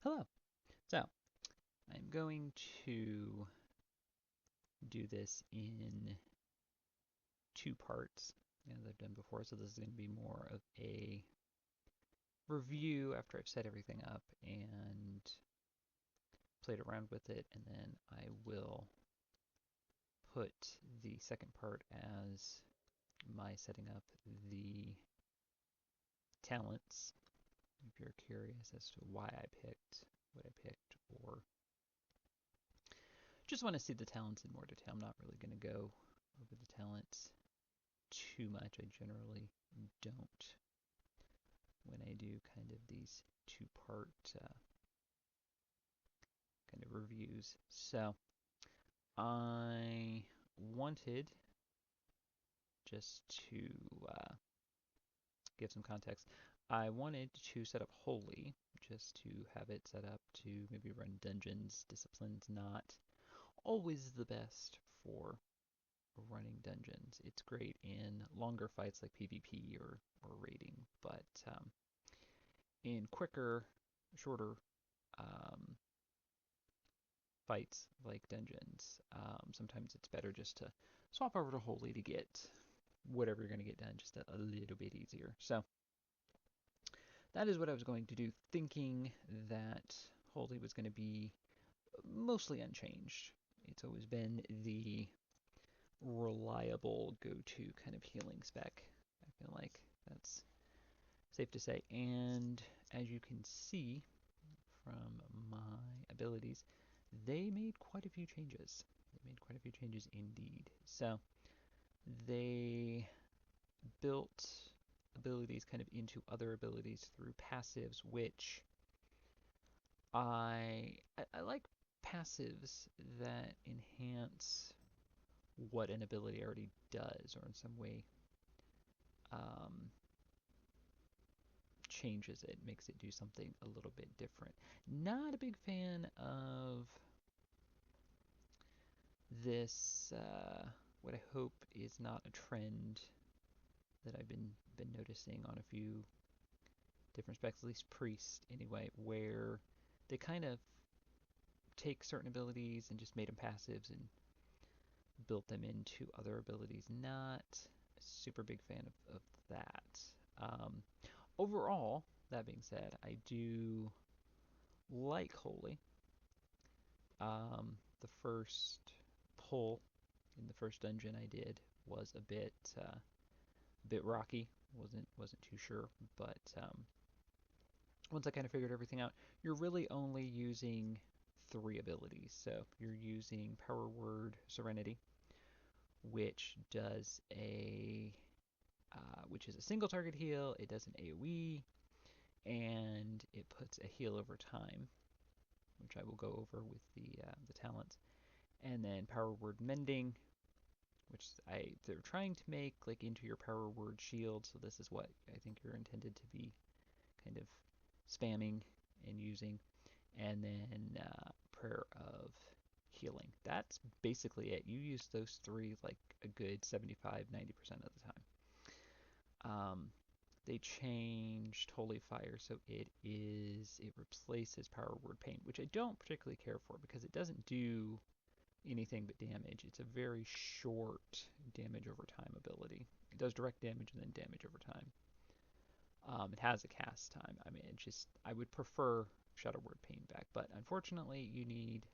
Hello. So, I'm going to do this in two parts, as I've done before. So, this is going to be more of a review after I've set everything up and played around with it, and then I will put the second part as my setting up the talents. If you're curious as to why I picked what I picked, or just want to see the talents in more detail, I'm not really going to go over the talents too much. I generally don't when I do kind of these two-part kind of reviews. So I wanted just to uh, give some context. I wanted to set up Holy just to have it set up to maybe run dungeons. Discipline's not always the best for running dungeons. It's great in longer fights like PvP or raiding, but in quicker, shorter um, fights like dungeons, sometimes it's better just to swap over to Holy to get whatever you're going to get done just a little bit easier. So that is what I was going to do, thinking that Holy was going to be mostly unchanged. It's always been the reliable go-to kind of healing spec. I feel like that's safe to say. And as you can see from my abilities, they made quite a few changes. They made quite a few changes indeed. So they built abilities kind of into other abilities through passives, which I like passives that enhance what an ability already does, or in some way um, changes it, makes it do something a little bit different. Not a big fan of this, what I hope is not a trend that I've been noticing on a few different specs, at least Priest anyway, where they kind of take certain abilities and just made them passives and built them into other abilities. Not a super big fan of that. Um, Overall, that being said, I do like Holy. The first pull in the first dungeon I did was a bit rocky. Wasn't too sure, but once I kind of figured everything out, you're really only using three abilities. So you're using Power Word Serenity, which does which is a single target heal. It does an AOE, and it puts a heal over time, which I will go over with the talents. And then Power Word Mending, which they're trying to make like into your Power Word Shield. So this is what I think you're intended to be kind of spamming and using. And then Prayer of Healing. That's basically it. You use those three like a good 75-90% of the time. They changed Holy Fire, so it replaces Power Word Pain, which I don't particularly care for because it doesn't do anything but damage. It's a very short damage over time ability. It does direct damage and then damage over time. It has a cast time. I mean, I would prefer Shadow Word Pain back, but unfortunately, you need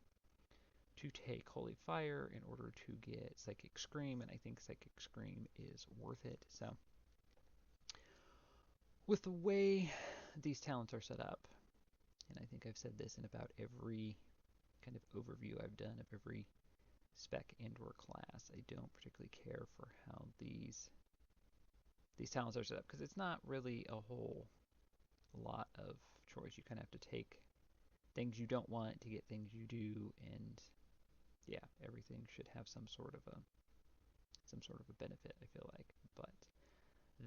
to take Holy Fire in order to get Psychic Scream, and I think Psychic Scream is worth it. So, with the way these talents are set up, and I think I've said this in about every kind of overview I've done of every spec and or class, I don't particularly care for how these talents are set up because it's not really a whole lot of choice. You kind of have to take things you don't want to get things you do, and yeah, everything should have some sort of a benefit, I feel like. But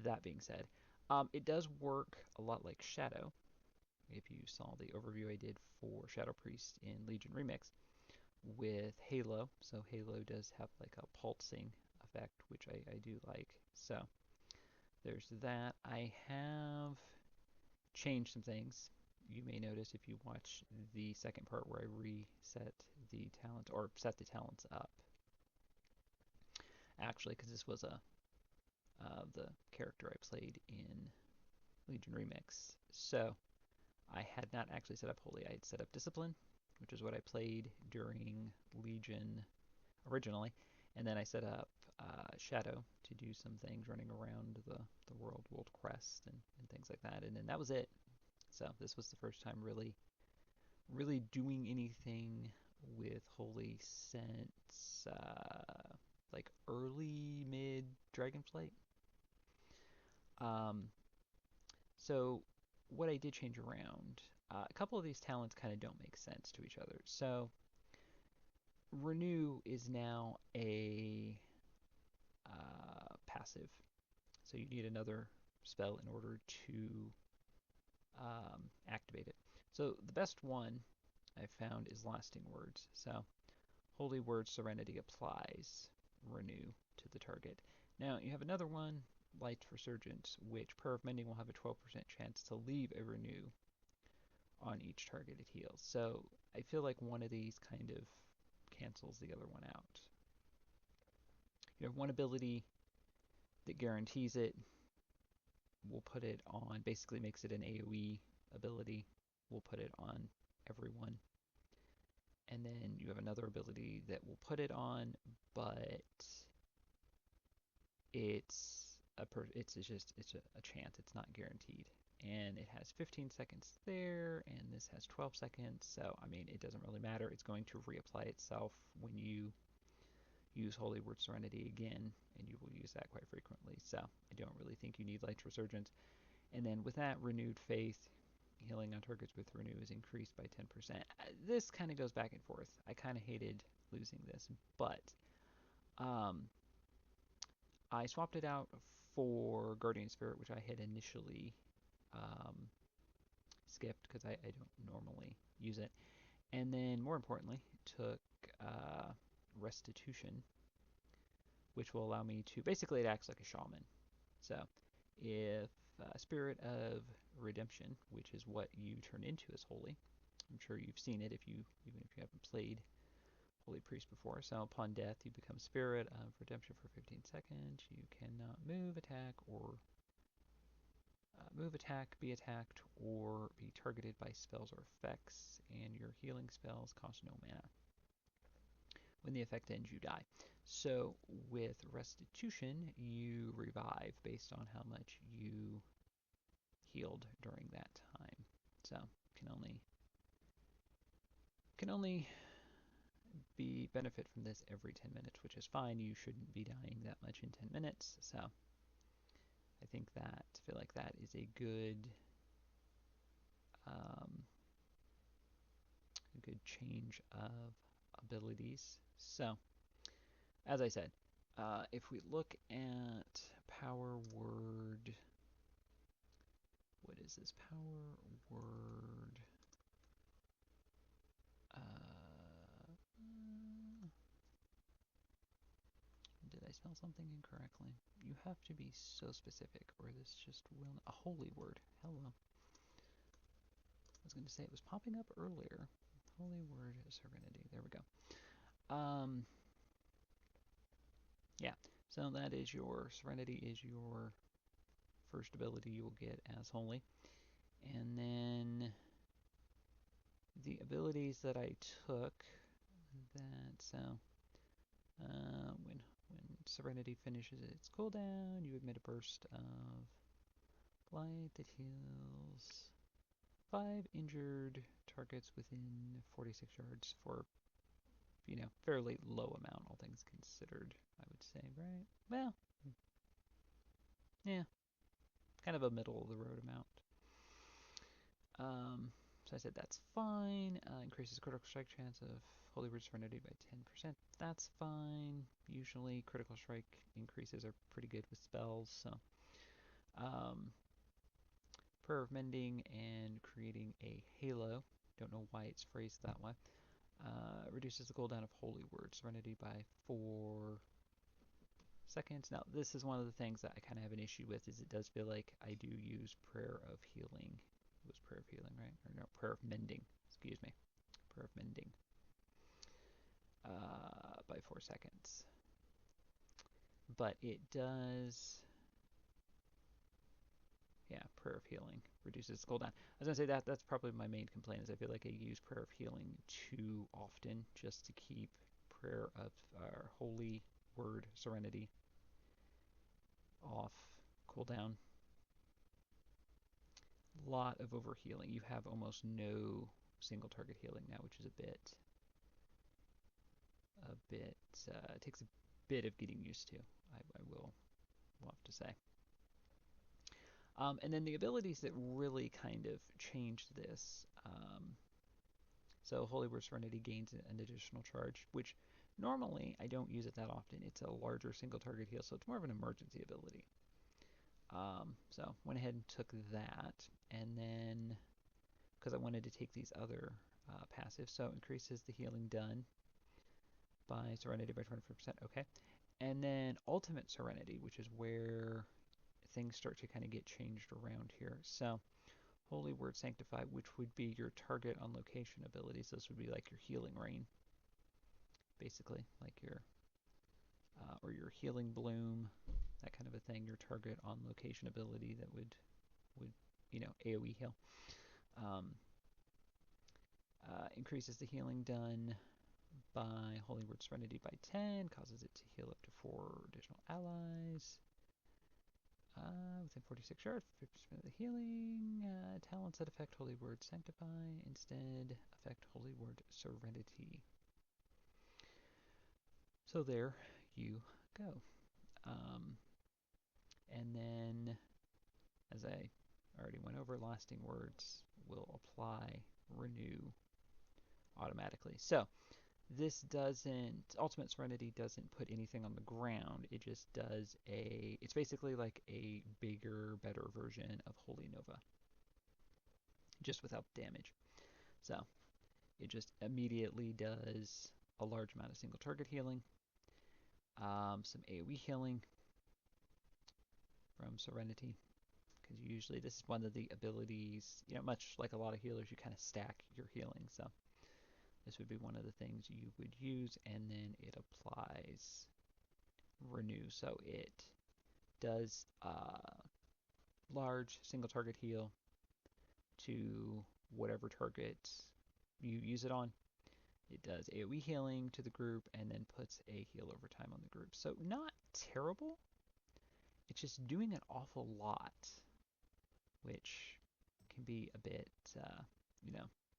that being said, it does work a lot like Shadow. If you saw the overview I did for Shadow Priest in Legion Remix with Halo, so Halo does have like a pulsing effect, which I do like. So there's that. I have changed some things you may notice if you watch the second part where I reset the talent or set the talents up, actually, because this was the character I played in Legion Remix. So I had not actually set up Holy. I had set up Discipline, which is what I played during Legion originally, and then I set up Shadow to do some things running around the world quest and things like that, and then that was it. So this was the first time really doing anything with Holy since like early mid Dragonflight. Um, so what I did change around, a couple of these talents kind of don't make sense to each other. So Renew is now a passive, so you need another spell in order to activate it. So the best one I've found is Lasting Words. So Holy Word Serenity applies Renew to the target. Now you have another one, Light Resurgence, which Prayer of Mending will have a 12% chance to leave a Renew on each target it heals. So I feel like one of these kind of cancels the other one out. You have one ability that guarantees it. We'll put it on, basically makes it an AoE ability. We'll put it on everyone. And then you have another ability that will put it on, but it's a chance. It's not guaranteed. And it has 15 seconds there, and this has 12 seconds. So I mean, it doesn't really matter. It's going to reapply itself when you use Holy Word Serenity again, and you will use that quite frequently. So I don't really think you need Light Resurgence. And then with that, Renewed Faith, healing on targets with Renew is increased by 10%. This kind of goes back and forth. I kind of hated losing this, but I swapped it out for Guardian Spirit, which I had initially um, skipped because I don't normally use it. And then, more importantly, took Restitution, which will allow me to, basically it acts like a shaman. So if Spirit of Redemption, which is what you turn into as Holy, I'm sure you've seen it even if you haven't played Holy Priest before. So upon death, you become Spirit of Redemption for 15 seconds. You cannot move, attack, be attacked, or be targeted by spells or effects, and your healing spells cost no mana. When the effect ends, you die. So with Restitution, you revive based on how much you healed during that time. So can only benefit from this every 10 minutes, which is fine. You shouldn't be dying that much in 10 minutes. So I feel like that is a good change of abilities. So as I said, if we look at Power Word, what is this Power Word? Did I spell something incorrectly? You have to be so specific, or this just will not. A Holy Word. Hello. I was going to say it was popping up earlier. Holy Word Serenity. There we go. Yeah. So that is your Serenity is your first ability you will get as Holy, and then the abilities that I took. When Serenity finishes its cooldown, you emit a burst of light that heals 5 injured targets within 46 yards for, fairly low amount, all things considered, I would say, right? Well, yeah, kind of a middle of the road amount. So I said that's fine. Increases critical strike chance of Holy Word Serenity by 10%. That's fine. Usually critical strike increases are pretty good with spells, so Prayer of Mending and creating a halo. Don't know why it's phrased that way. Reduces the cooldown of Holy Word Serenity by 4 seconds. Now, this is one of the things that I kind of have an issue with, is it does feel like I do use Prayer of Healing was Prayer of Healing, right? Or no, Prayer of Mending. Excuse me. Prayer of Mending. By 4 seconds. But it does... Yeah, Prayer of Healing reduces cooldown. I was going to say that's probably my main complaint is I feel like I use Prayer of Healing too often just to keep Prayer of Holy Word Serenity off cooldown. Lot of overhealing. You have almost no single target healing now, which is a bit it takes a bit of getting used to. I will have to say. And then the abilities that really kind of changed this. So Holy Word Serenity gains an additional charge, which normally I don't use it that often. It's a larger single target heal, so it's more of an emergency ability. So went ahead and took that, and then because I wanted to take these other passives, so increases the healing done by Serenity by 25%. Okay, and then Ultimate Serenity, which is where things start to kind of get changed around here. So Holy Word Sanctify, which would be your target on location abilities. This would be like your Healing Rain, basically, like your or your Healing Bloom, that kind of a thing. Your target on location ability that would AOE heal. Increases the healing done by Holy Word Serenity by 10, causes it to heal up to 4 additional allies. Within 46 yards, 50% of the healing. Talents that affect Holy Word Sanctify instead affect Holy Word Serenity. So there you go. And then, as I already went over, Lasting Words will apply Renew automatically. So this doesn't, Ultimate Serenity doesn't put anything on the ground. It just does it's basically like a bigger, better version of Holy Nova, just without damage. So it just immediately does a large amount of single target healing, some AoE healing from Serenity, because usually this is one of the abilities, much like a lot of healers, you kind of stack your healing. So this would be one of the things you would use, and then it applies Renew. So it does large single target heal to whatever target you use it on. It does AoE healing to the group and then puts a heal over time on the group. So not terrible. It's just doing an awful lot, which can be a bit,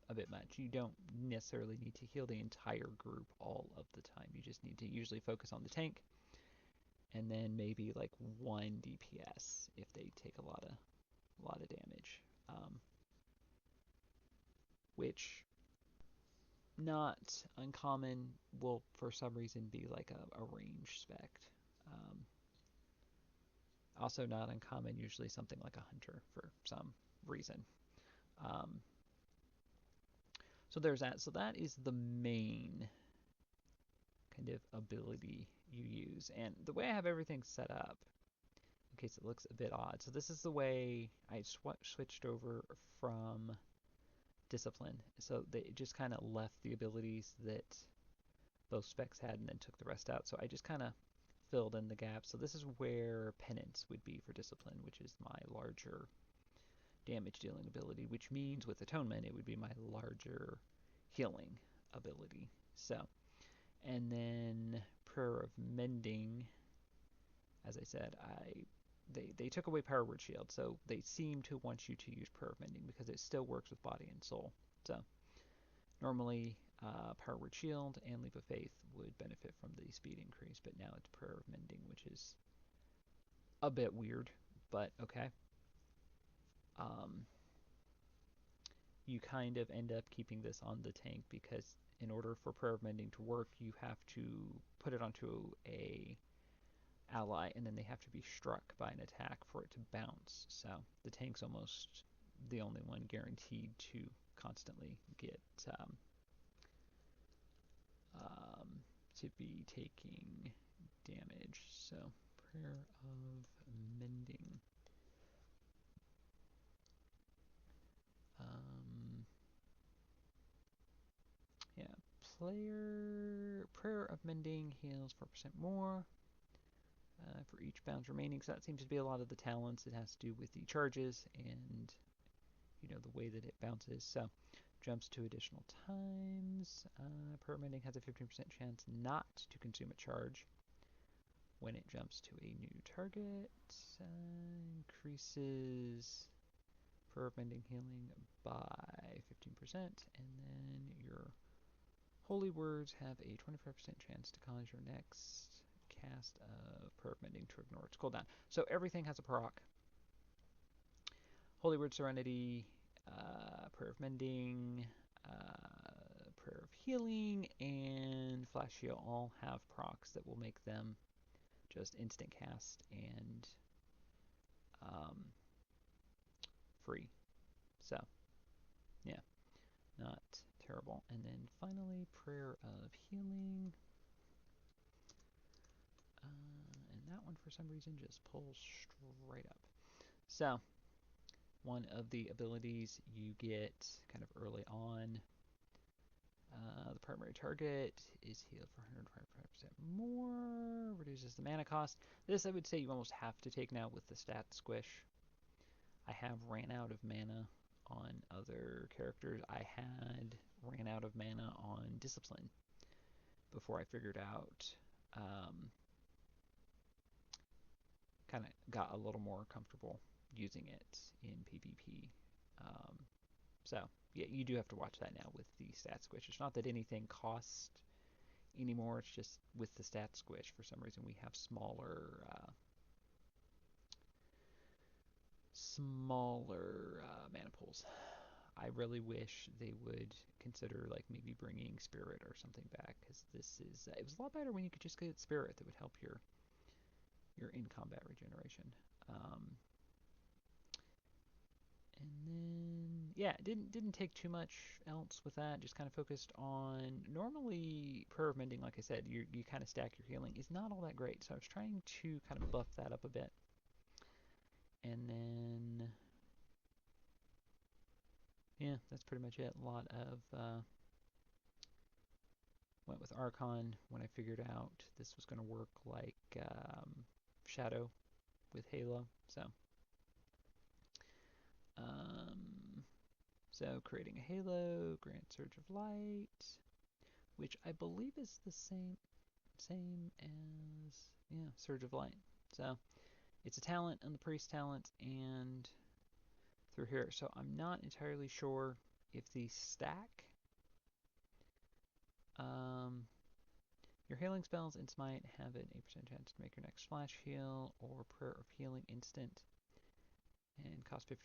a bit much. You don't necessarily need to heal the entire group all of the time. You just need to usually focus on the tank, and then maybe like 1 DPS if they take a lot of damage, which not uncommon will for some reason be like a range spec. Also not uncommon, usually something like a hunter for some reason. So there's that. So that is the main kind of ability you use. And the way I have everything set up, in case it looks a bit odd, so this is the way I switched over from Discipline. So they just kind of left the abilities that those specs had and then took the rest out. So I just kind of filled in the gaps. So this is where Penance would be for Discipline, which is my larger damage dealing ability, which means with Atonement it would be my larger healing ability. So, and then Prayer of Mending, as I said, they took away Power Word Shield, so they seem to want you to use Prayer of Mending because it still works with Body and Soul. So normally Power Word Shield and Leap of Faith would benefit from the speed increase, but now it's Prayer of Mending, which is a bit weird, but okay. You kind of end up keeping this on the tank because in order for Prayer of Mending to work, you have to put it onto a ally, and then they have to be struck by an attack for it to bounce. So the tank's almost the only one guaranteed to constantly get to be taking damage. So Prayer of Mending. Prayer of Mending heals 4% more for each bounce remaining. So that seems to be a lot of the talents. It has to do with the charges and the way that it bounces. So jumps 2 additional times. Prayer of Mending has a 15% chance not to consume a charge when it jumps to a new target. Increases Prayer of Mending healing by 15%, and then your holy words have a 25% chance to cause your next cast of Prayer of Mending to ignore its cooldown. So everything has a proc. Holy Word, Serenity, Prayer of Mending, Prayer of Healing, and Flash Heal all have procs that will make them just instant cast and free. So, yeah, not terrible. And then finally, Prayer of Healing. And that one, for some reason, just pulls straight up. So, one of the abilities you get kind of early on, the primary target is healed for 125% more, reduces the mana cost. This I would say you almost have to take now with the stat squish. I have ran out of mana on other characters. I had ran out of mana on Discipline before I figured out, kind of got a little more comfortable using it in PvP. So, yeah, you do have to watch that now with the stat squish. It's not that anything costs anymore, it's just with the stat squish, for some reason, we have smaller mana pools. I really wish they would consider like maybe bringing Spirit or something back, because this is it was a lot better when you could just get Spirit that would help your in combat regeneration. And then yeah, didn't take too much else with that. Just kind of focused on normally Prayer of Mending. Like I said, you kind of stack your healing is not all that great, so I was trying to kind of buff that up a bit. And then yeah, that's pretty much it. A lot of went with Archon when I figured out this was going to work like Shadow with Halo. So creating a Halo, grant Surge of Light, which I believe is the same as Surge of Light. So it's a talent on the Priest talent and through here. So I'm not entirely sure if the stack. Your healing spells in Smite have an 8% chance to make your next flash heal or Prayer of Healing instant and cost 50%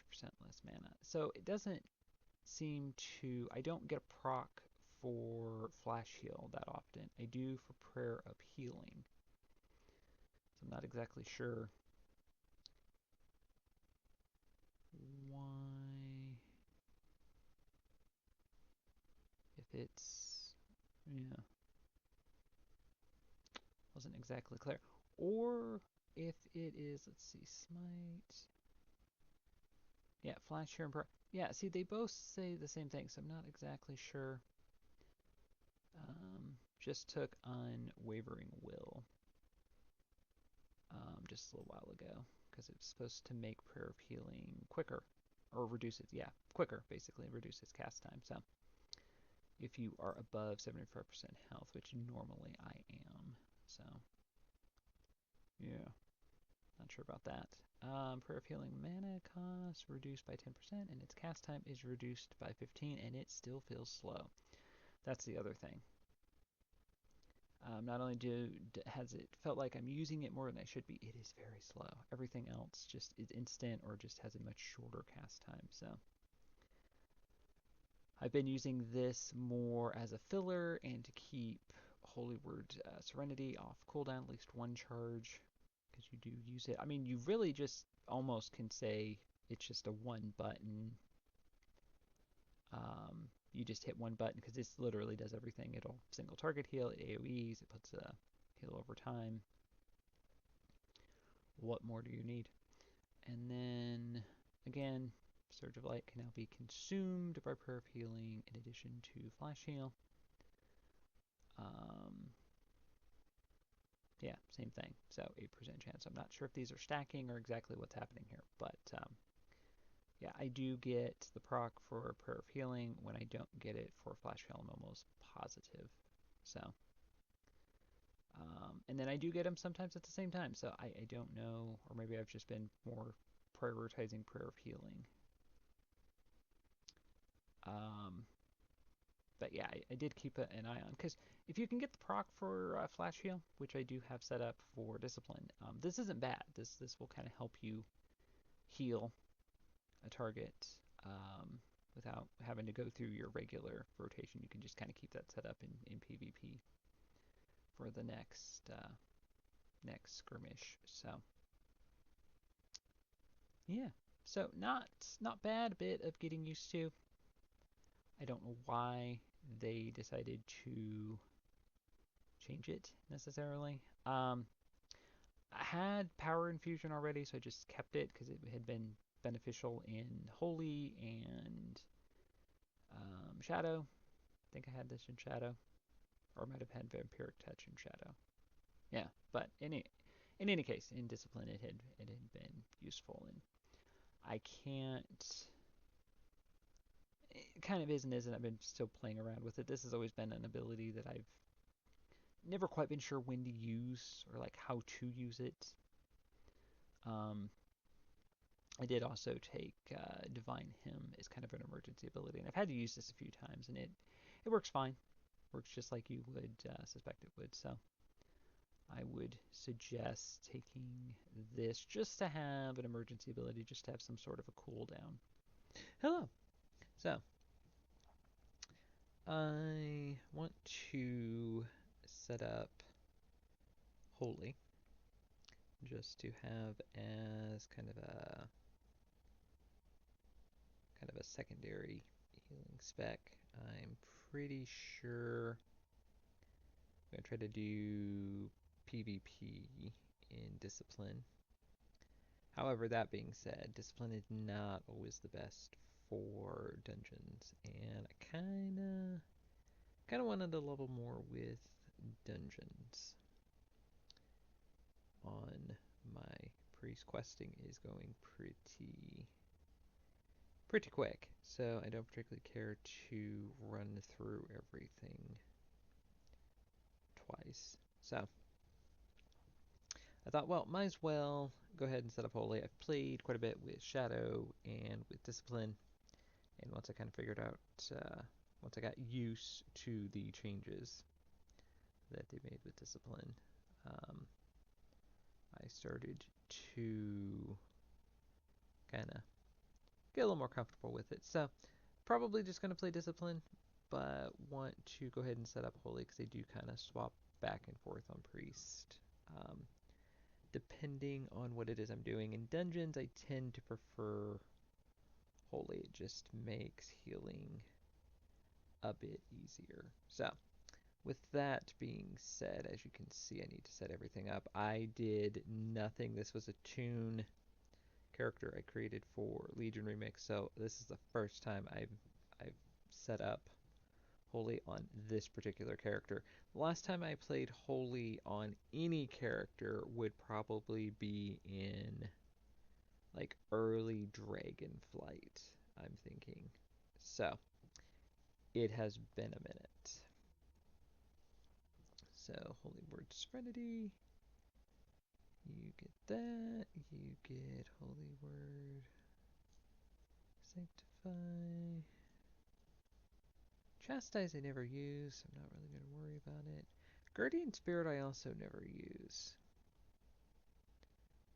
less mana. So it doesn't seem to... I don't get a proc for flash heal that often. I do for Prayer of Healing. So I'm not exactly sure why... If it's... yeah... wasn't exactly clear. Or if it is, let's see, Smite. Yeah, Flash here and Prayer. Yeah, see, they both say the same thing, so I'm not exactly sure. Just took Unwavering Will just a little while ago, because it's supposed to make Prayer of Healing quicker, or reduce it, yeah, quicker, basically, reduce its cast time. So if you are above 75% health, which normally I am, so yeah, not sure about that. Prayer of Healing mana cost reduced by 10%, and its cast time is reduced by 15, and it still feels slow. That's the other thing. Not only has it felt like I'm using it more than I should be, it is very slow. Everything else just is instant or just has a much shorter cast time. So I've been using this more as a filler and to keep Holy Word Serenity off cooldown, at least one charge, because you do use it. I mean, you really just almost can say it's just a one button. You just hit one button because this literally does everything. It'll single target heal, it AoEs, it puts a heal over time. What more do you need? And then, again, Surge of Light can now be consumed by Prayer of Healing in addition to Flash Heal. Yeah, same thing. So 8% chance. I'm not sure if these are stacking or exactly what's happening here, but yeah, I do get the proc for Prayer of Healing. When I don't get it for Flash Heal, I'm almost positive. So, and then I do get them sometimes at the same time. So I don't know, or maybe I've just been more prioritizing Prayer of Healing. But yeah, I did keep an eye on, because if you can get the proc for Flash Heal, which I do have set up for Discipline, this isn't bad. This will kind of help you heal a target without having to go through your regular rotation. You can just kind of keep that set up in PvP for the next skirmish. So yeah, so not bad. A bit of getting used to. I don't know why they decided to change it necessarily. I had power infusion already, so I just kept it because it had been beneficial in Holy and Shadow. I think I had this in Shadow, or I might have had Vampiric Touch in Shadow. Yeah, but in any case, in Discipline, it had been useful, and I can't. It kind of is and isn't. I've been still playing around with it. This has always been an ability that I've never quite been sure when to use or like how to use it. Um, I did also take Divine Hymn as kind of an emergency ability, and I've had to use this a few times, and it works fine. Works just like you would suspect it would. So I would suggest taking this just to have an emergency ability, just to have some sort of a cooldown. Hello. So I want to set up Holy just to have as kind of a secondary healing spec. I'm pretty sure I'm gonna try to do PvP in Discipline. However, that being said, Discipline is not always the best for dungeons, and I kinda wanted to level more with dungeons. On my priest questing is going pretty quick, so I don't particularly care to run through everything twice. So I thought, well, might as well go ahead and set up Holy. I've played quite a bit with Shadow and with Discipline, and once I kind of figured out, once I got used to the changes that they made with Discipline, I started to kind of get a little more comfortable with it. So probably just going to play Discipline, but want to go ahead and set up Holy because they do kind of swap back and forth on Priest. Depending on what it is I'm doing. In dungeons, I tend to prefer Holy. It just makes healing a bit easier. So with that being said, as you can see, I need to set everything up. I did nothing. This was a tune character I created for Legion Remix, so this is the first time I've set up Holy on this particular character. The last time I played Holy on any character would probably be in like early Dragonflight, I'm thinking. So it has been a minute. So Holy Word Serenity. You get that. You get Holy Word Sanctify. Chastise I never use. I'm not really going to worry about it. Guardian Spirit I also never use.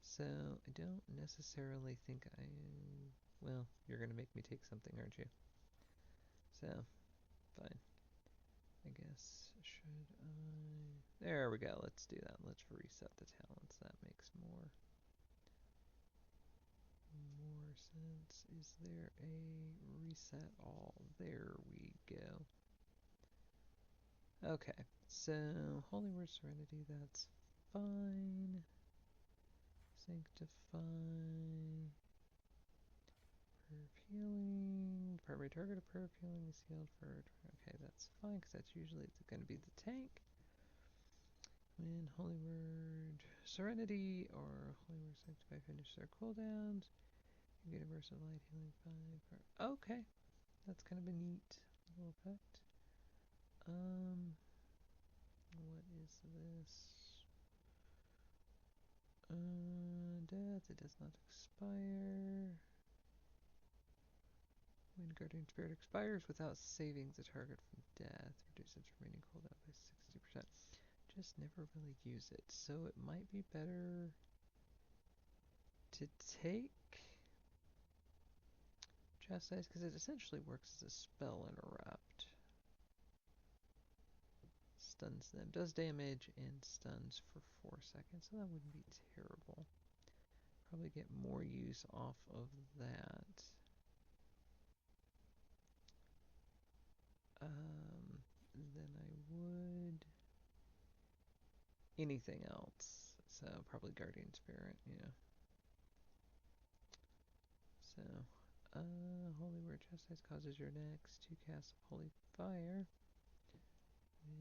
So I don't necessarily think I... Well, you're going to make me take something, aren't you? So, fine. I guess, should I... There we go. Let's do that. Let's reset the talents. That makes more sense. Is there a reset all? There we go. Okay, so Holy Word Serenity, that's fine. Sanctify. Prayer of Healing. Primary target of Prayer of Healing is healed for... Okay, that's fine, because that's usually going to be the tank. When Holy Word Serenity or Holy Word Sanctify finish their cooldowns, you get a burst of light healing 5. Okay, that's kind of a neat little effect. What is this? Death, it does not expire. When Guardian Spirit expires without saving the target from death, reduce its remaining cooldown by 60%. Just never really use it, so it might be better to take Chastise, because it essentially works as a spell interrupt. Stuns them, does damage, and stuns for 4 seconds, so that wouldn't be terrible. Probably get more use off of that. Than I would anything else. So probably Guardian Spirit, yeah. So, Holy Word Chastise causes your next 2 casts of Holy Fire,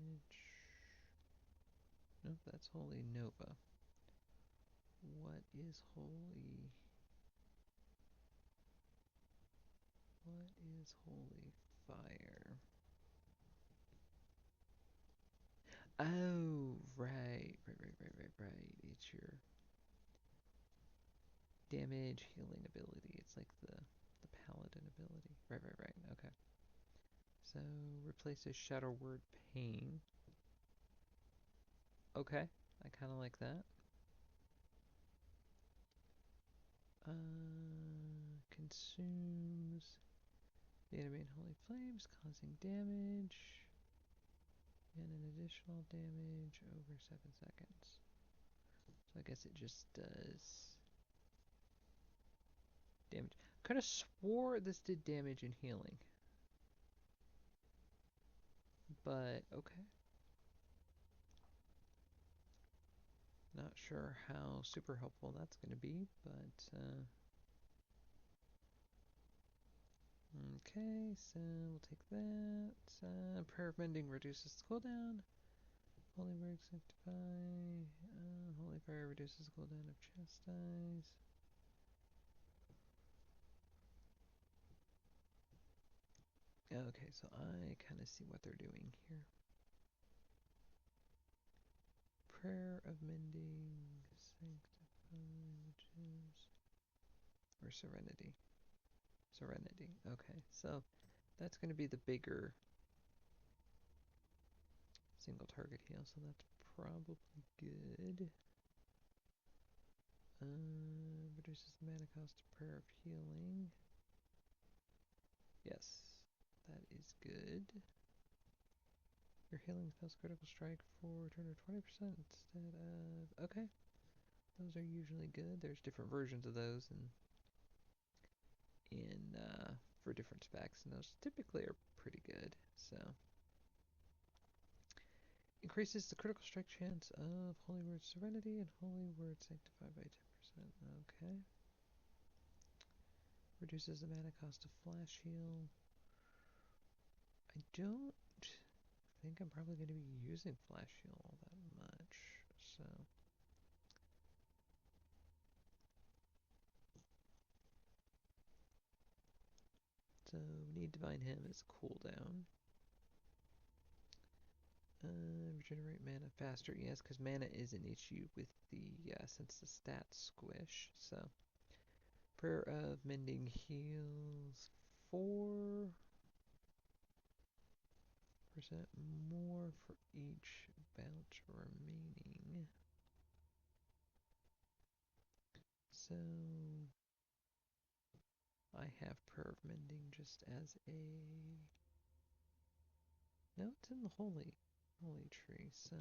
which, nope, that's Holy Nova. What is Holy? What is Holy Fire? Oh, right. It's your damage healing ability. It's like the paladin ability. Right. Okay. So replaces Shadow Word Pain. Okay, I kind of like that. Consumes the enemy in Holy Flames, causing damage, and an additional damage over 7 seconds. So I guess it just does damage. Could have swore this did damage and healing. But, okay. Not sure how super helpful that's going to be, but, okay, so we'll take that. Prayer of Mending reduces the cooldown. Holy Word Sanctify. Holy Fire reduces the cooldown of Chastise. Okay, so I kind of see what they're doing here. Prayer of Mending, Sanctify, which is... Or Serenity. Serenity, okay. So that's going to be the bigger single target heal, so that's probably good. Reduces the mana cost of Prayer of Healing. Yes, that is good. Your healing spells critical strike for a turn of 20% instead of... Okay. Those are usually good. There's different versions of those for different specs, and those typically are pretty good. So increases the critical strike chance of Holy Word Serenity and Holy Word Sanctify by 10%. Okay. Reduces the mana cost of Flash Heal. I don't think I'm probably going to be using Flash Heal all that much, so... So, need Divine Hymn is cooldown. Regenerate mana faster, yes, because mana is an issue with the, since the stats squish, so. Prayer of Mending heals 4% more for each bout remaining. So, I have Prayer of Mending just as a... No, it's in the Holy Tree, so...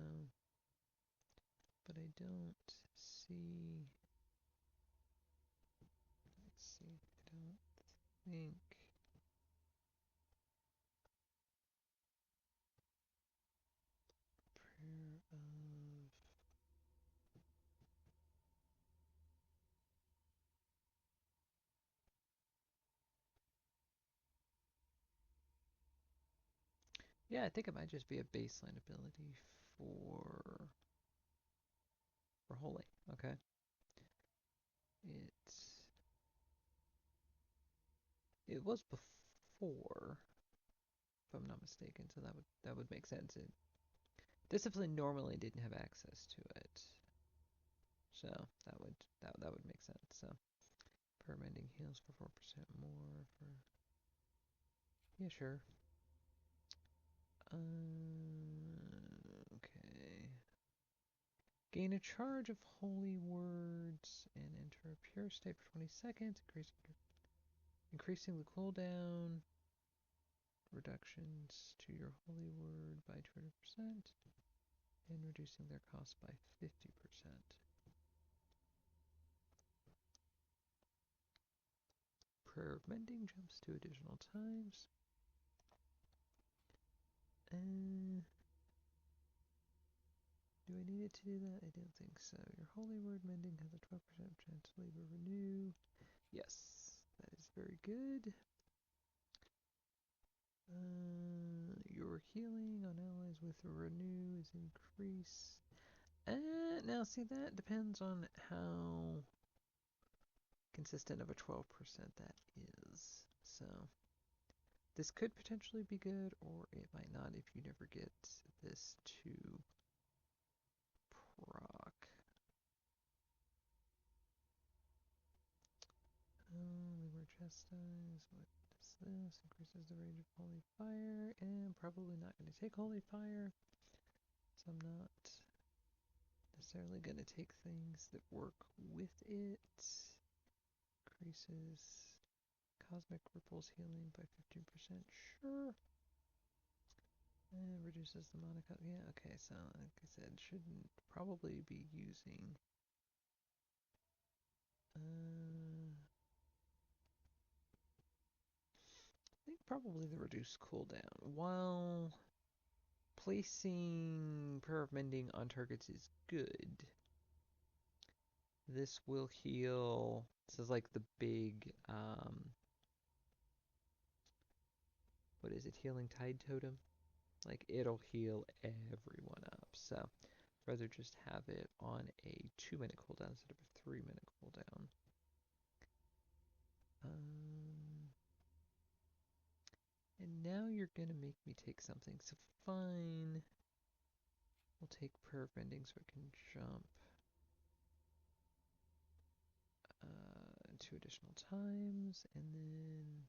But I don't see... Let's see, I don't think... Prayer of... Yeah, I think it might just be a baseline ability for holy. Okay. It's it was before, if I'm not mistaken, so that would make sense. Discipline normally didn't have access to it, so that would make sense. So prayer mending heals for 4% more for yeah, sure. Okay. Gain a charge of holy words and enter a pure state for 20 seconds, increasing the cooldown. Reductions to your holy word by 20% and reducing their cost by 50%. Prayer of Mending jumps 2 additional times. Do I need it to do that? I don't think so. Your holy word mending has a 12% chance to leave or renew. Yes, that is very good. Your healing on allies with renew is increased. Now see, that depends on how consistent of a 12% that is. So this could potentially be good, or it might not if you never get this to proc. We were chastised. What is this? Increases the range of holy fire, and probably not going to take holy fire. So I'm not necessarily going to take things that work with it. Increases cosmic ripples healing by 15%. Sure. And reduces the Monaco. Yeah, okay, so like I said, shouldn't probably be using. I think probably the reduced cooldown. While placing Prayer of Mending on targets is good, this will heal. This is like the big, what is it? Healing Tide Totem. Like it'll heal everyone up. So I'd rather just have it on a 2-minute cooldown instead of a 3-minute cooldown. And now you're gonna make me take something. So fine. We'll take Prayer of Mending so I can jump 2 additional times, and then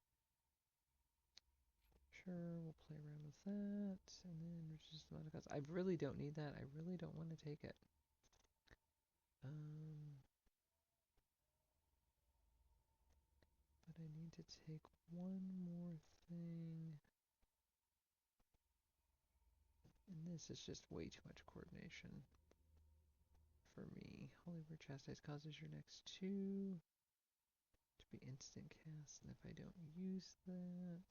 sure, we'll play around with that, and then reduce the amount of cost. I really don't need that. I really don't want to take it. But I need to take one more thing. And this is just way too much coordination for me. Holy Word Chastise causes your next 2 to be instant cast, and if I don't use that,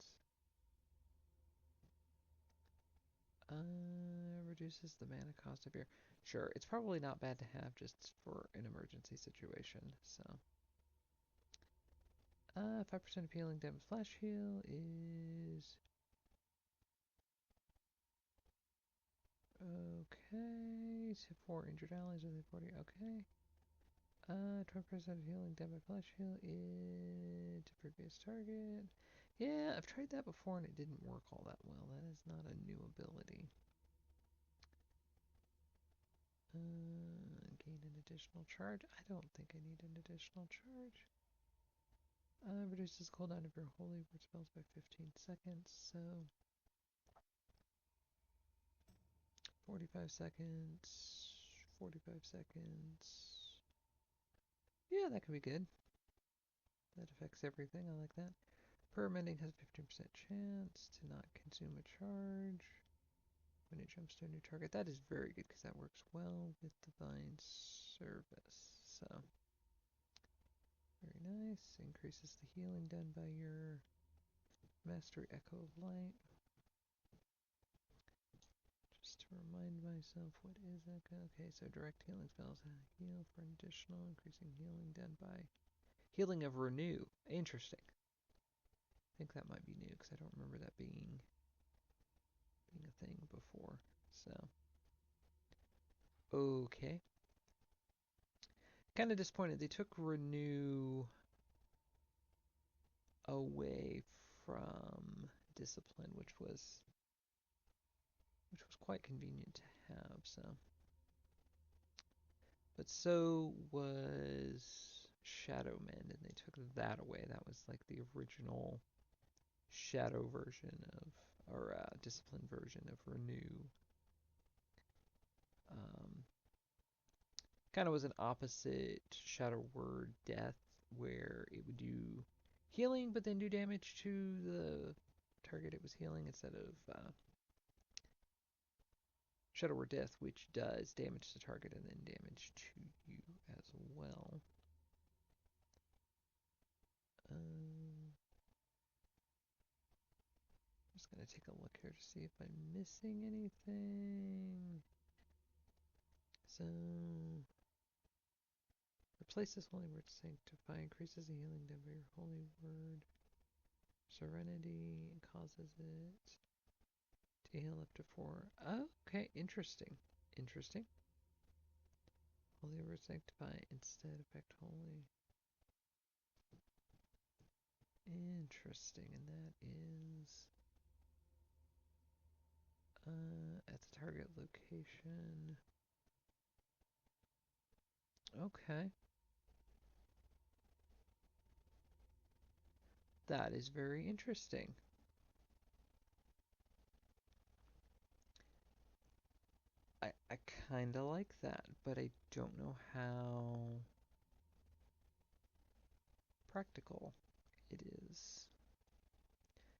reduces the mana cost of your. Sure, it's probably not bad to have just for an emergency situation. So, 5% of healing damage flash heal is okay. So 4 injured allies within 40. Okay. 20% of healing damage flash heal is to previous target. Yeah, I've tried that before and it didn't work all that well. That is not a new ability. Gain an additional charge. I don't think I need an additional charge. Reduces cooldown of your holy word spells by 15 seconds, so 45 seconds, 45 seconds. Yeah, that could be good. That affects everything. I like that. Prayer Mending has a 15% chance to not consume a charge when it jumps to a new target. That is very good because that works well with Divine Service. So, very nice. Increases the healing done by your Mastery Echo of Light. Just to remind myself, what is Echo? Okay, so direct healing spells heal for an additional, increasing healing done by healing of Renew. Interesting. I think that might be new because I don't remember that being being a thing before. So, okay. Kind of disappointed. They took Renew away from Discipline, which was quite convenient to have. So, but so was Shadow Mend, and they took that away. That was like the original Shadow version of, or Discipline version of Renew. Kind of was an opposite Shadow Word Death, where it would do healing, but then do damage to the target it was healing, instead of Shadow Word Death, which does damage to target and then damage to you as well. Just going to take a look here to see if I'm missing anything. So, replaces Holy Word Sanctify, increases the healing done by your Holy Word. Serenity, and causes it to heal up to 4. Okay, interesting. Interesting. Holy Word Sanctify instead effect Holy. Interesting, and that is at the target location. Okay. That is very interesting. I kind of like that, but I don't know how practical it is.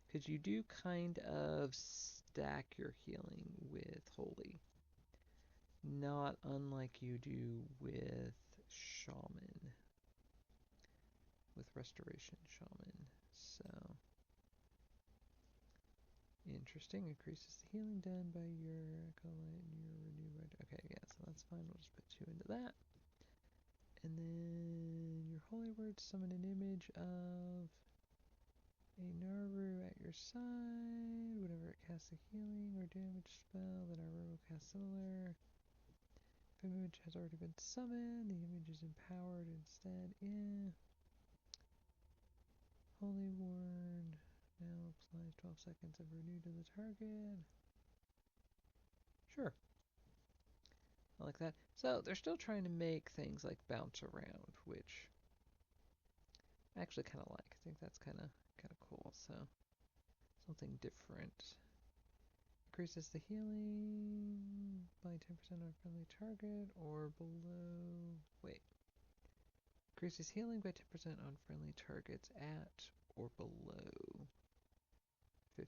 Because you do kind of stack your healing with Holy. Not unlike you do with Shaman. With Restoration Shaman. So, interesting. Increases the healing done by your Acolyte and your Renew. Okay, yeah, so that's fine. We'll just put 2 into that. And then your Holy Word, summon an image of a Naru at your side. Whenever it casts a healing or damage spell, the Naru will cast similar. If an image has already been summoned, the image is empowered instead. Holy Word now applies 12 seconds of Renew to the target. Sure. I like that. So they're still trying to make things like bounce around, which I actually kind of like. I think that's kind of cool. So something different. Increases the healing by 10% on friendly target or below. Wait. Increases healing by 10% on friendly targets at or below 50%.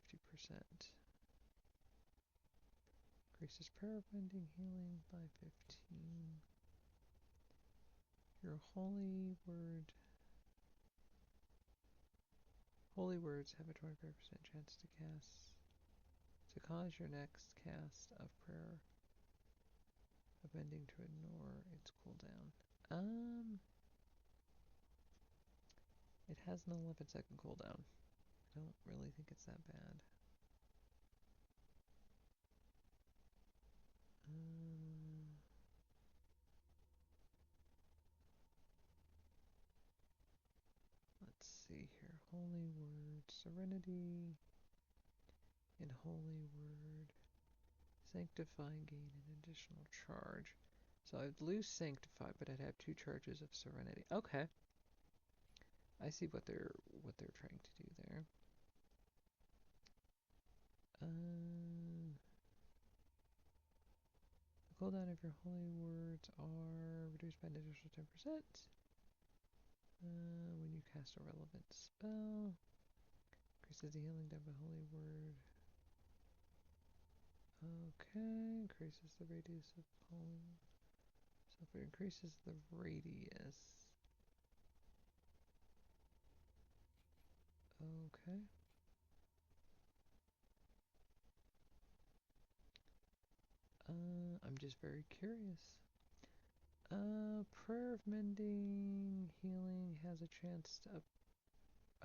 Increases Prayer of Mending healing by 15. Your Holy Words have a 25% chance to cause your next cast of Prayer of Mending to ignore its cooldown. It has an 11-second cooldown. I don't really think it's that bad. Let's see here. Holy Word, Serenity, and Holy Word. Sanctify, gain an additional charge. So I'd lose Sanctify, but I'd have 2 charges of Serenity. Okay. I see what they're trying to do there. The cooldown of your Holy Words are reduced by an additional 10%. When you cast a relevant spell. Increases the healing done by Holy Word. Okay, increases the radius of Holy. So if it increases the radius. Okay. I'm just very curious. Prayer of Mending healing has a chance to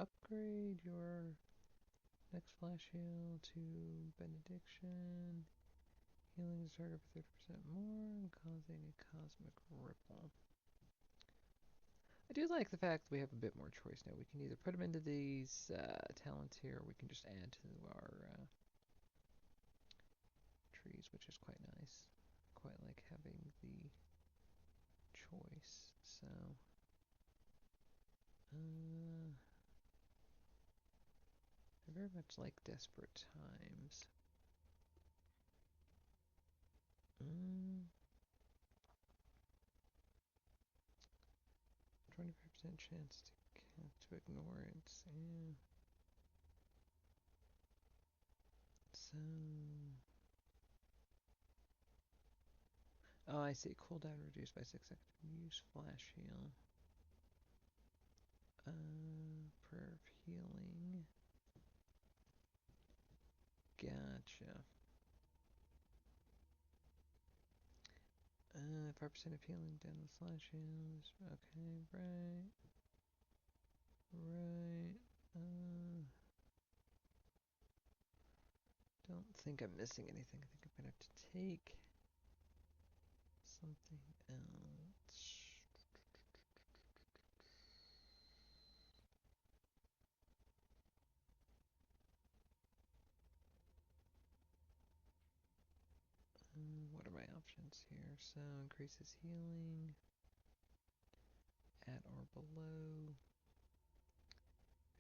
upgrade your Next flash heal to benediction. Healing the target for 30% more, causing a cosmic ripple. I do like the fact that we have a bit more choice now. We can either put them into these talents here, or we can just add to our trees, which is quite nice. Quite like having the choice. So, I very much like Desperate Times. 25% chance to ignore it. Yeah. So, oh, I see. Cooldown reduced by 6 seconds. Use flash heal. Prayer of healing. Gotcha. 5% of healing down the slash heals. Okay, right. Right. Don't think I'm missing anything. I think I'm gonna have to take something else. What are my options here? So increases healing at or below.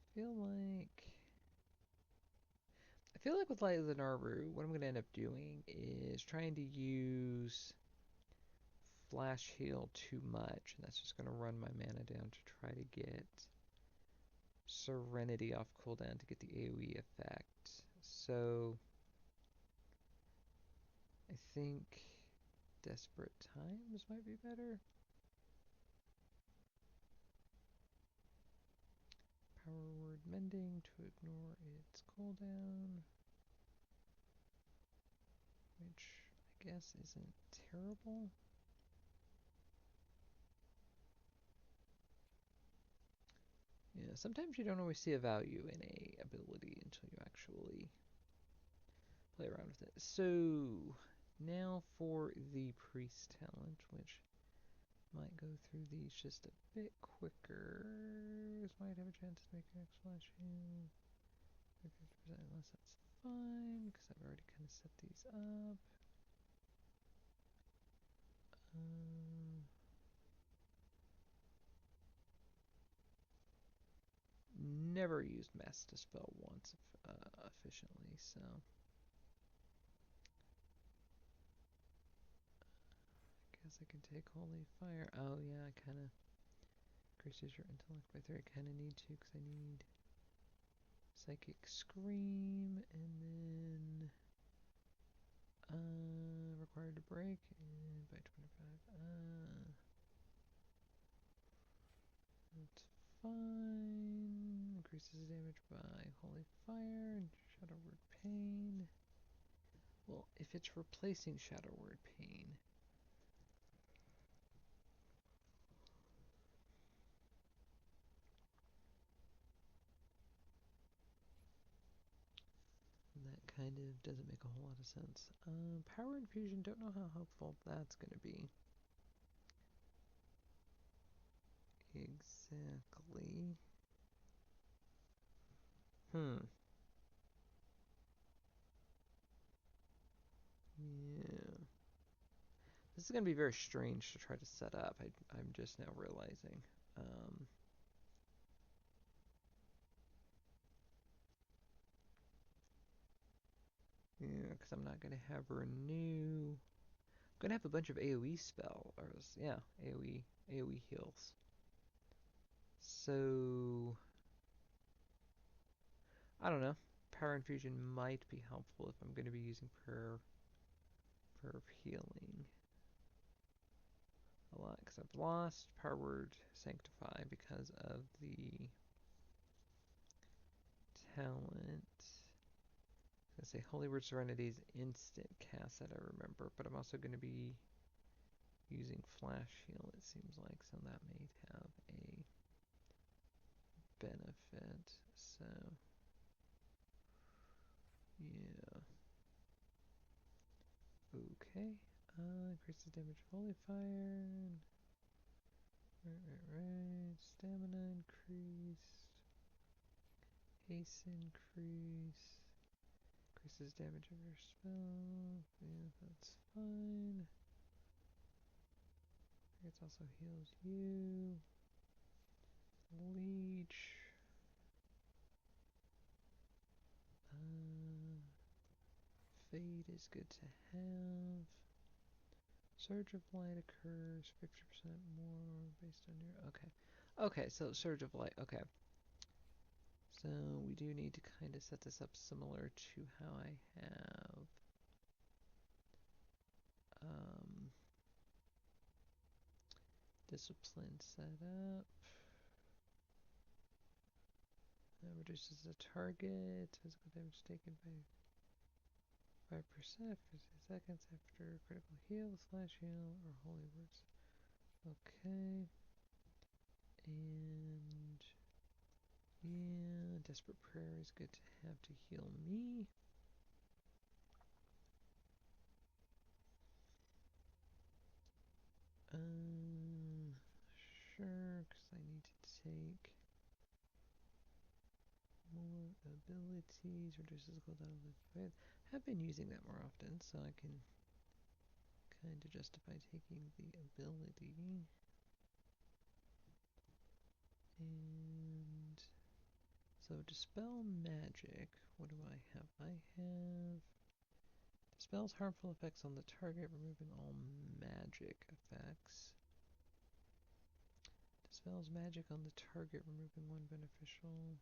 I feel like with Light of the Naru, what I'm going to end up doing is trying to use Flash Heal too much, and that's just going to run my mana down to try to get Serenity off cooldown to get the AoE effect. So I think Desperate Times might be better. Power Word Mending to ignore its cooldown, which I guess isn't terrible. Yeah, sometimes you don't always see a value in a ability until you actually play around with it. So now for the Priest talent, which might go through these just a bit quicker. This might have a chance to make an X-Flash heal. 50% unless that's fine, because I've already kind of set these up. Never used Mass Dispel once efficiently, so I guess I can take Holy Fire. Oh yeah, I kind of increases your intellect by 3. I kind of need to, because I need Psychic Scream, and then required to break and by 25. That's fine. Increases damage by Holy Fire and Shadow Word Pain. Well, if it's replacing Shadow Word Pain, that kind of doesn't make a whole lot of sense. Power Infusion, don't know how helpful that's going to be. Exactly. Yeah. This is going to be very strange to try to set up. I'm just now realizing. Yeah, because I'm not going to have renew. I'm going to have a bunch of AoE spell, or yeah, AoE heals. So I don't know. Power Infusion might be helpful if I'm going to be using Prayer of Healing a lot, because I've lost Power Word Sanctify because of the talent. I was going to say Holy Word Serenity is instant cast that I remember, but I'm also going to be using Flash Heal, it seems like, so that may have a benefit. So Yeah. Okay. Increases damage of holy fire. Right. Stamina increased. Haste increase. Increases damage of your spell. Yeah, that's fine. It also heals you. Leech. Fade is good to have. Surge of Light occurs 50% more based on your... Okay. Okay, so Surge of Light. Okay. So we do need to kind of set this up similar to how I have... Discipline set up. That reduces the target. Physical damage taken by 5% for 6 seconds after critical heal, slash heal, or holy words. Okay. And yeah, Desperate Prayer is good to have to heal me. Sure, because I need to take more abilities, reduces cooldown of the... Have been using that more often, so I can kind of justify taking the ability. And so Dispel Magic, what do I have? I have dispels harmful effects on the target, removing all magic effects. Dispels magic on the target, removing one beneficial.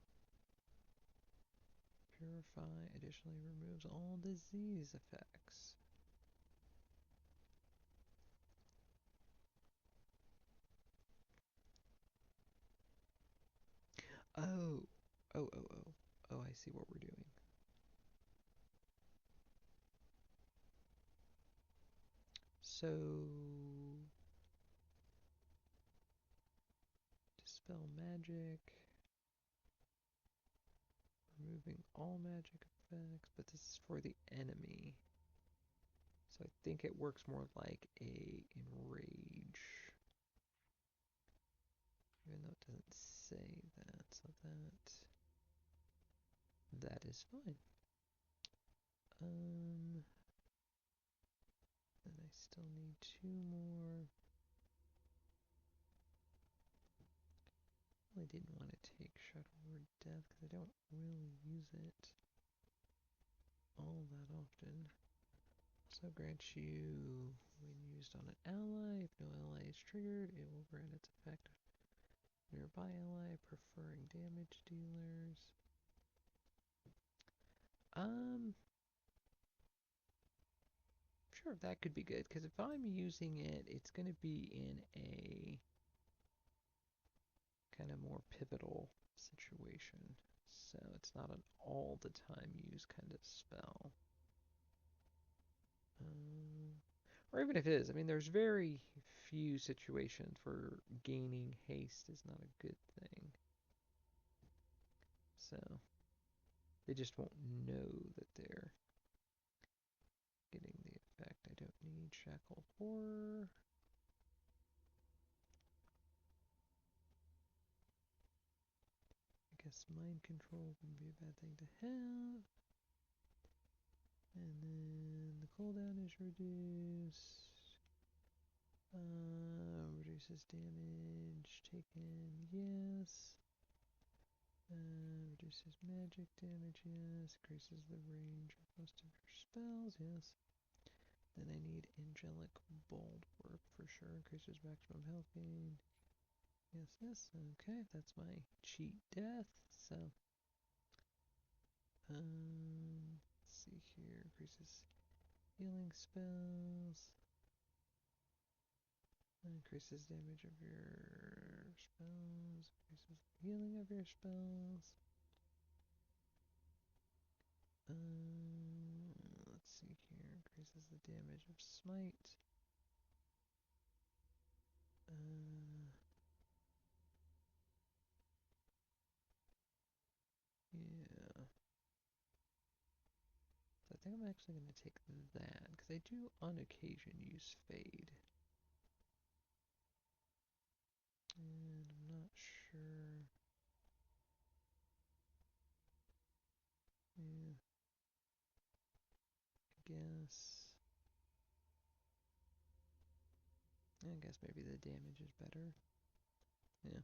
Purify additionally removes all disease effects. Oh, oh, I see what we're doing. So, dispel magic, removing all magic effects, but this is for the enemy. So I think it works more like a enrage. Even though it doesn't say that, so that is fine. And I still need 2 more. I didn't want to take Shadow Word Death because I don't really use it all that often. Also grants you, when used on an ally, if no ally is triggered, it will grant its effect on nearby ally, preferring damage dealers. Sure, that could be good, because if I'm using it, it's going to be in a kind of more pivotal situation. So it's not an all the time use kind of spell. Or even if it is, I mean, there's very few situations where gaining haste is not a good thing. So they just won't know that they're getting the effect. I don't need Shackle Horror. I guess Mind Control wouldn't be a bad thing to have. And then the cooldown is reduced. Reduces damage taken, yes. Reduces magic damage, yes. Increases the range of most of your spells, yes. Then I need Angelic Bulwark for sure. Increases maximum health gain. Yes, yes. Okay, that's my cheat death. So, let's see here. Increases healing spells. Increases damage of your spells. Increases healing of your spells. Let's see here. Increases the damage of smite. Yeah. I'm actually going to take that, because I do on occasion use fade. And I'm not sure. Yeah. I guess maybe the damage is better. Yeah.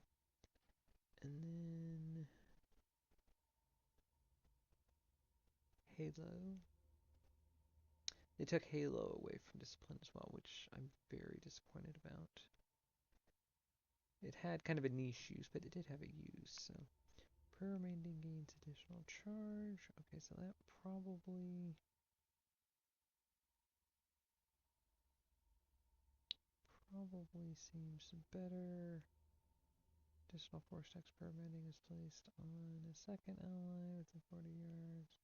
And then Halo. They took Halo away from Discipline as well, which I'm very disappointed about. It had kind of a niche use, but it did have a use, so. Prayer of Mending gains additional charge. Okay, so that probably seems better. Additional force text prayer of mending is placed on a second ally within 40 yards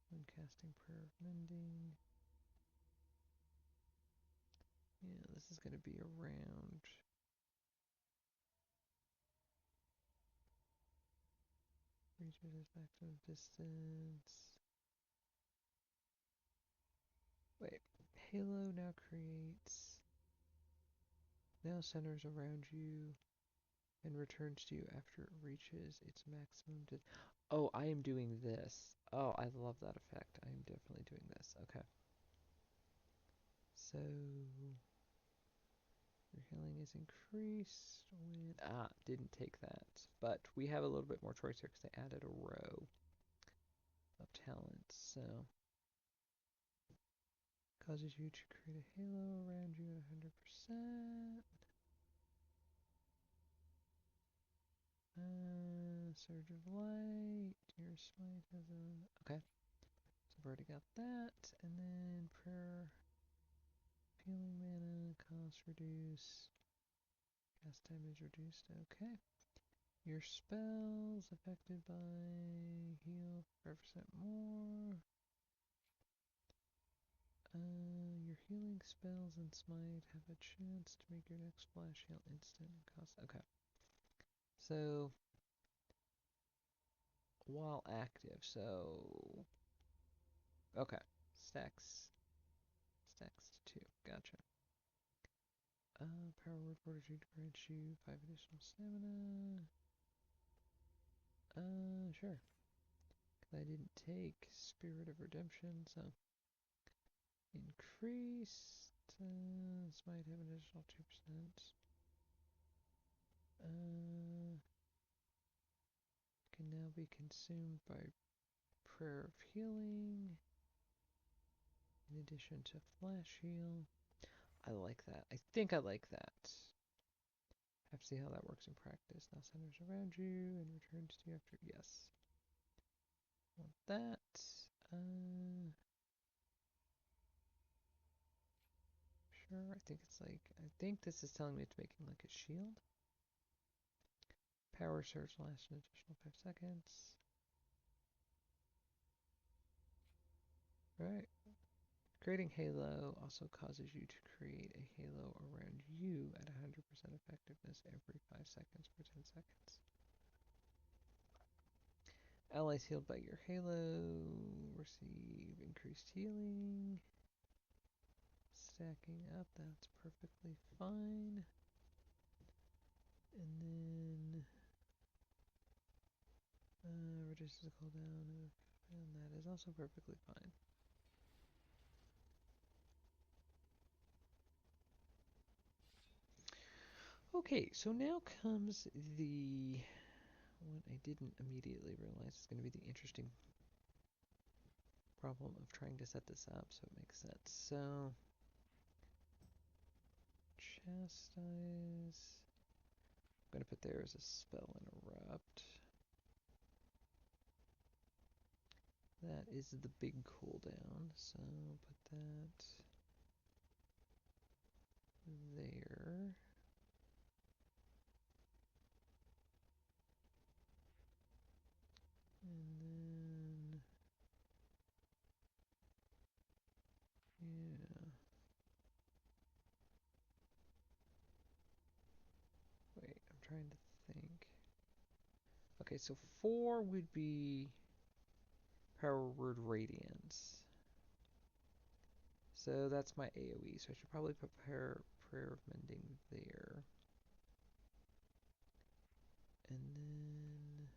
when casting prayer of mending. Yeah, this is going to be around. Reaches its maximum distance. Wait, Halo now creates. Now centers around you and returns to you after it reaches its maximum distance. Oh, I am doing this. Oh, I love that effect. I am definitely doing this. Okay. So your healing is increased when... didn't take that. But we have a little bit more choice here because they added a row of talents. So causes you to create a halo around you at 100%. Surge of light. Your smite has a... Okay. So I've already got that. And then prayer... Healing mana, cost reduce. Cast time is reduced. Okay. Your spells affected by heal 5% more. Your healing spells and smite have a chance to make your next splash heal instant and cost. Okay. So while active, so okay. Stacks to 2. Gotcha. Power word fortitude grants you 5 additional stamina. Sure. I didn't take Spirit of Redemption, so increased. This might have an additional 2%. Can now be consumed by Prayer of Healing. In addition to Flash Heal. I like that. I think I like that. Have to see how that works in practice. Now centers around you and returns to you after. Yes. Want that. Sure. I think it's like. I think this is telling me it's making like a shield. Power surge lasts an additional 5 seconds. Right. Creating Halo also causes you to create a halo around you at 100% effectiveness every 5 seconds for 10 seconds. Allies healed by your Halo receive increased healing. Stacking up, that's perfectly fine. And then reduces the cooldown, and that is also perfectly fine. Okay, so now comes the one I didn't immediately realize is going to be the interesting problem of trying to set this up so it makes sense. So, chastise. I'm going to put there as a spell interrupt. That is the big cooldown, so put that there. And then, yeah. Wait, I'm trying to think. Okay, so 4 would be Power Word Radiance. So that's my AoE, so I should probably put Prayer of Mending there. And then...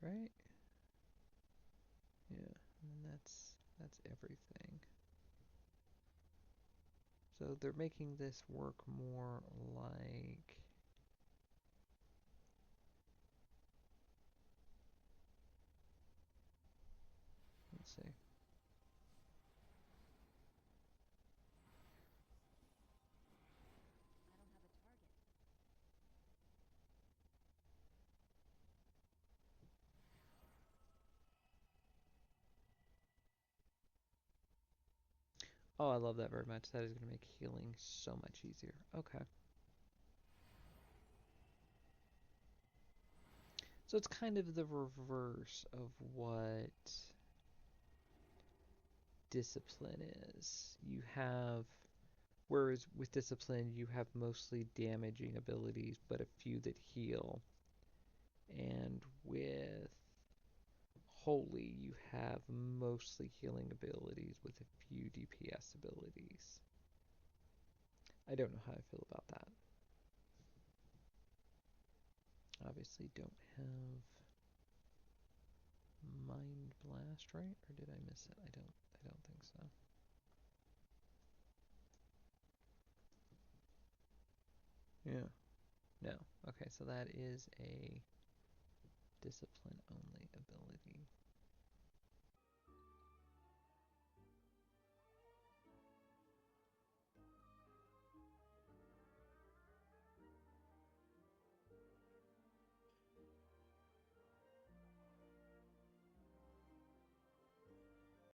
Right? Yeah, and that's everything. So they're making this work more like... Let's see. Oh, I love that very much. That is going to make healing so much easier. Okay. So it's kind of the reverse of what discipline is. You have, whereas with discipline, you have mostly damaging abilities, but a few that heal. And with holy, you have mostly healing abilities with a few DPS abilities. I don't know how I feel about that. Obviously don't have Mind Blast, right? Or did I miss it? I don't think so. Yeah. No. Okay, so that is a discipline only ability.